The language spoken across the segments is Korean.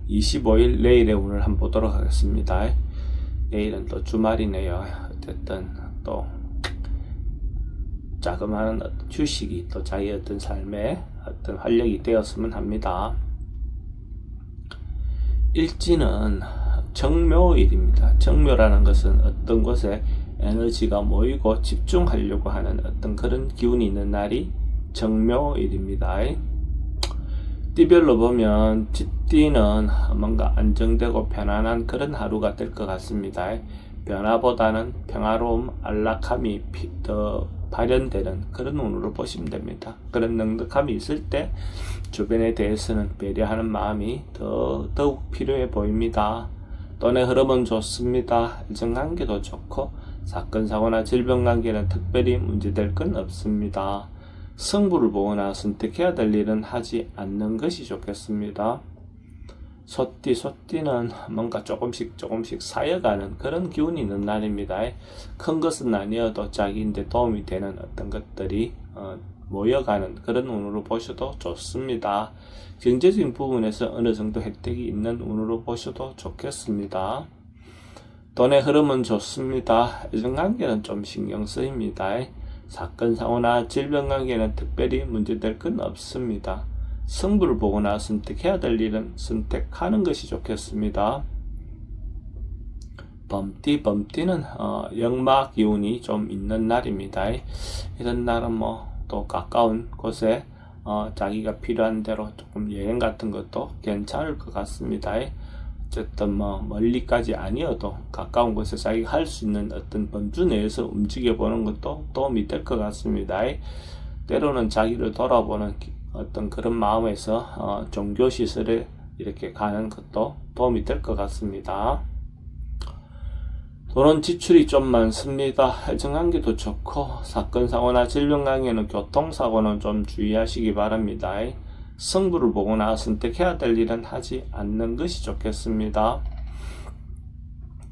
25일 내일의 운을 한번 보도록 하겠습니다. 내일은 또 주말이네요. 어쨌든 또 자그마한 휴식이 또 자기 어떤 삶에 어떤 활력이 되었으면 합니다. 일지는 정묘일입니다. 정묘라는 것은 어떤 곳에 에너지가 모이고 집중하려고 하는 어떤 그런 기운이 있는 날이 정묘일입니다. 띠별로 보면 띠는 뭔가 안정되고 편안한 그런 하루가 될 것 같습니다. 변화보다는 평화로움, 안락함이 더 발현되는 그런 운으로 보시면 됩니다. 그런 넉넉함이 있을 때 주변에 대해서는 배려하는 마음이 더욱 필요해 보입니다. 돈의 흐름은 좋습니다. 애정관계도 좋고 사건, 사고나 질병 관계는 특별히 문제될 건 없습니다. 승부를 보거나 선택해야 될 일은 하지 않는 것이 좋겠습니다. 소띠는 뭔가 조금씩 쌓여가는 그런 기운이 있는 날입니다. 큰 것은 아니어도 자기인데 도움이 되는 어떤 것들이 모여가는 그런 운으로 보셔도 좋습니다. 경제적인 부분에서 어느 정도 혜택이 있는 운으로 보셔도 좋겠습니다. 돈의 흐름은 좋습니다. 애정관계는 좀 신경 쓰입니다. 사건, 사고나 질병 관계는 특별히 문제될 건 없습니다. 승부를 보거나 선택해야 될 일은 선택하는 것이 좋겠습니다. 범띠는 역마 기운이 좀 있는 날입니다. 이런 날은 또 가까운 곳에 자기가 필요한 대로 조금 여행 같은 것도 괜찮을 것 같습니다. 어쨌든 멀리까지 아니어도 가까운 곳에 자기가 할 수 있는 어떤 범주 내에서 움직여 보는 것도 도움이 될 것 같습니다. 때로는 자기를 돌아보는 어떤 그런 마음에서 종교시설에 이렇게 가는 것도 도움이 될 것 같습니다. 돈은 지출이 좀 많습니다. 애정관계도 좋고 사건, 사고나 질병 관계는 교통사고는 좀 주의하시기 바랍니다. 승부를 보거나 선택해야 될 일은 하지 않는 것이 좋겠습니다.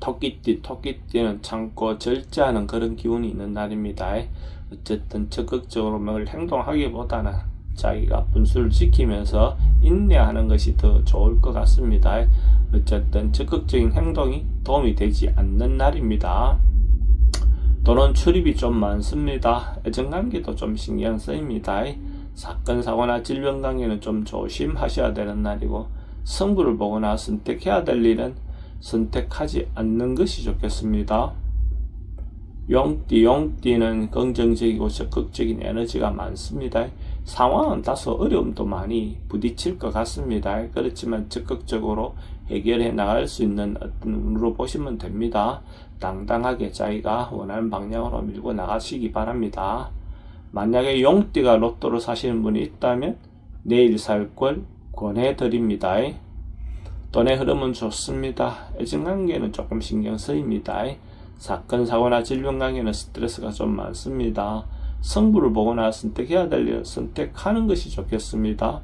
토끼띠는 참고 절제하는 그런 기운이 있는 날입니다. 어쨌든 적극적으로 뭘 행동하기보다는 자기가 분수를 지키면서 인내하는 것이 더 좋을 것 같습니다. 어쨌든 적극적인 행동이 도움이 되지 않는 날입니다. 돈은 출입이 좀 많습니다. 애정관계도 좀 신경 쓰입니다. 사건, 사고나 질병 관계는 좀 조심하셔야 되는 날이고 승부를 보거나 선택해야 될 일은 선택하지 않는 것이 좋겠습니다. 용띠는 긍정적이고 적극적인 에너지가 많습니다. 상황은 다소 어려움도 많이 부딪힐 것 같습니다. 그렇지만 적극적으로 해결해 나갈 수 있는 어떤 운으로 보시면 됩니다. 당당하게 자기가 원하는 방향으로 밀고 나가시기 바랍니다. 만약에 용띠가 로또를 사시는 분이 있다면 내일 살 걸 권해드립니다. 돈의 흐름은 좋습니다. 애정관계는 조금 신경 쓰입니다. 사건, 사고나 질병 관계는 스트레스가 좀 많습니다. 승부를 보거나 선택해야 될 일을 선택하는 것이 좋겠습니다.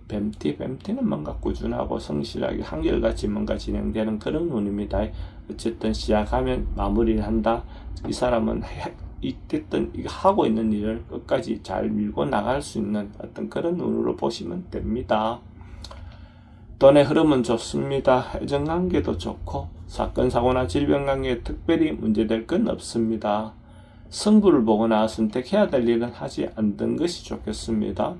뱀띠는 뭔가 꾸준하고 성실하게 한결같이 뭔가 진행되는 그런 운입니다. 어쨌든 시작하면 마무리를 한다. 이 사람은 이때든 하고 있는 일을 끝까지 잘 밀고 나갈 수 있는 어떤 그런 운으로 보시면 됩니다. 돈의 흐름은 좋습니다. 애정관계도 좋고 사건, 사고나 질병 관계에 특별히 문제될 건 없습니다. 승부를 보거나 선택해야 될 일은 하지 않는 것이 좋겠습니다.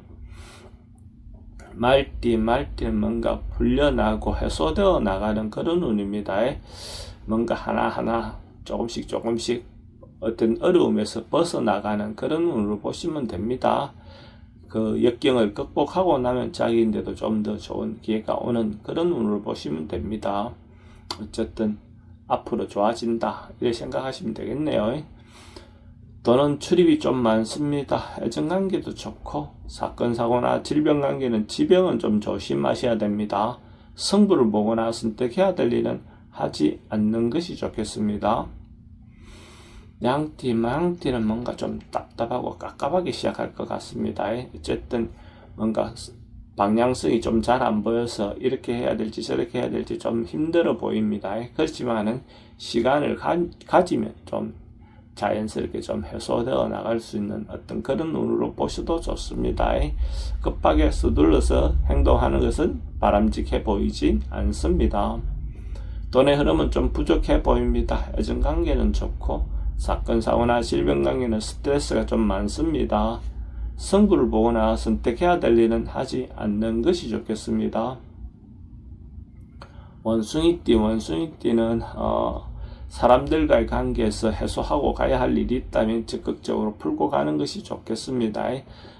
말띠는 뭔가 풀려나고 해소되어 나가는 그런 운입니다. 뭔가 하나하나 조금씩 어떤 어려움에서 벗어나가는 그런 운으로 보시면 됩니다. 그 역경을 극복하고 나면 자기인데도 좀 더 좋은 기회가 오는 그런 운으로 보시면 됩니다. 어쨌든 앞으로 좋아진다 이렇게 생각하시면 되겠네요. 돈은 출입이 좀 많습니다. 애정관계도 좋고 사건, 사고나 질병 관계는 지병은 좀 조심하셔야 됩니다. 승부를 보거나 선택해야 될 일은 하지 않는 것이 좋겠습니다. 양띠는 뭔가 좀 답답하고 깝깝하게 시작할 것 같습니다. 어쨌든 뭔가 방향성이 좀 잘 안 보여서 이렇게 해야 될지 저렇게 해야 될지 좀 힘들어 보입니다. 그렇지만은 시간을 가지면 좀 자연스럽게 좀 해소되어 나갈 수 있는 어떤 그런 운으로 보셔도 좋습니다. 급하게 서둘러서 행동하는 것은 바람직해 보이진 않습니다. 돈의 흐름은 좀 부족해 보입니다. 애정관계는 좋고 사건, 사고나 질병 관계는 스트레스가 좀 많습니다. 승부를 보거나 선택해야 될 일은 하지 않는 것이 좋겠습니다. 원숭이띠는 사람들과의 관계에서 해소하고 가야 할 일이 있다면 적극적으로 풀고 가는 것이 좋겠습니다.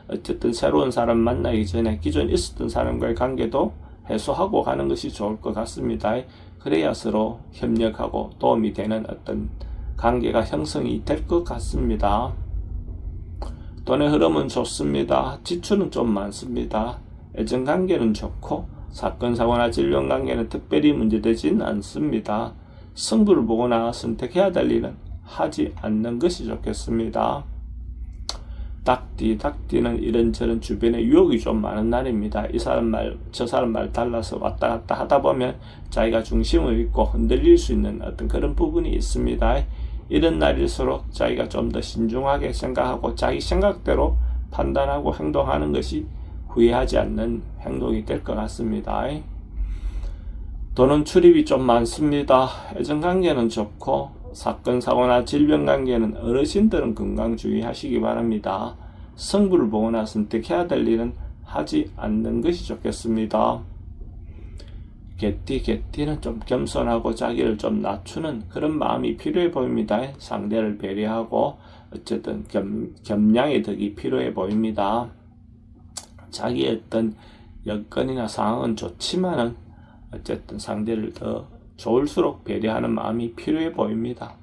어쨌든 새로운 사람 만나기 전에 기존 있었던 사람과의 관계도 해소하고 가는 것이 좋을 것 같습니다. 그래야 서로 협력하고 도움이 되는 어떤 관계가 형성이 될 것 같습니다. 돈의 흐름은 좋습니다. 지출은 좀 많습니다. 애정관계는 좋고 사건, 사고나 질병 관계는 특별히 문제되진 않습니다. 승부를 보거나 선택해야 될 일은 하지 않는 것이 좋겠습니다. 닭띠는 이런저런 주변에 유혹이 좀 많은 날입니다. 이 사람 말, 저 사람 말 달라서 왔다 갔다 하다 보면 자기가 중심을 잃고 흔들릴 수 있는 어떤 그런 부분이 있습니다. 이런 날일수록 자기가 좀 더 신중하게 생각하고 자기 생각대로 판단하고 행동하는 것이 후회하지 않는 행동이 될 것 같습니다. 돈은 출입이 좀 많습니다. 애정관계는 좋고 사건, 사고나 질병 관계는 어르신들은 건강 주의하시기 바랍니다. 승부를 보거나 선택해야 될 일은 하지 않는 것이 좋겠습니다. 개띠는 좀 겸손하고 자기를 좀 낮추는 그런 마음이 필요해 보입니다. 상대를 배려하고 어쨌든 겸양의 덕이 필요해 보입니다. 자기의 어떤 여건이나 상황은 좋지만은 어쨌든 상대를 더 좋을수록 배려하는 마음이 필요해 보입니다.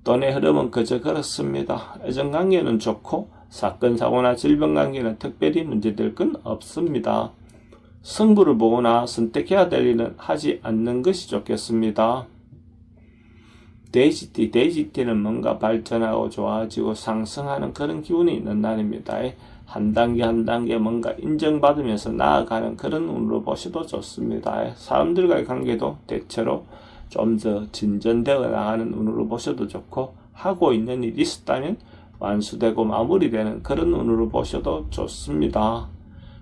돈의 흐름은 그저 그렇습니다. 애정관계는 좋고 사건, 사고나 질병 관계는 특별히 문제될 건 없습니다. 승부를 보거나 선택해야 될 일은 하지 않는 것이 좋겠습니다. 돼지띠는 뭔가 발전하고 좋아지고 상승하는 그런 기운이 있는 날입니다. 한 단계 한 단계 뭔가 인정받으면서 나아가는 그런 운으로 보셔도 좋습니다. 사람들과의 관계도 대체로 좀 더 진전되어 나가는 운으로 보셔도 좋고 하고 있는 일이 있었다면 완수되고 마무리되는 그런 운으로 보셔도 좋습니다.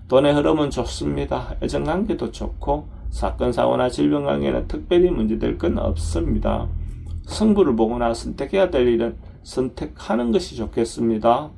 돈의 흐름은 좋습니다. 애정관계도 좋고 사건, 사고나 질병 관계는 특별히 문제될 건 없습니다. 승부를 보거나 선택해야 될 일은 선택하는 것이 좋겠습니다.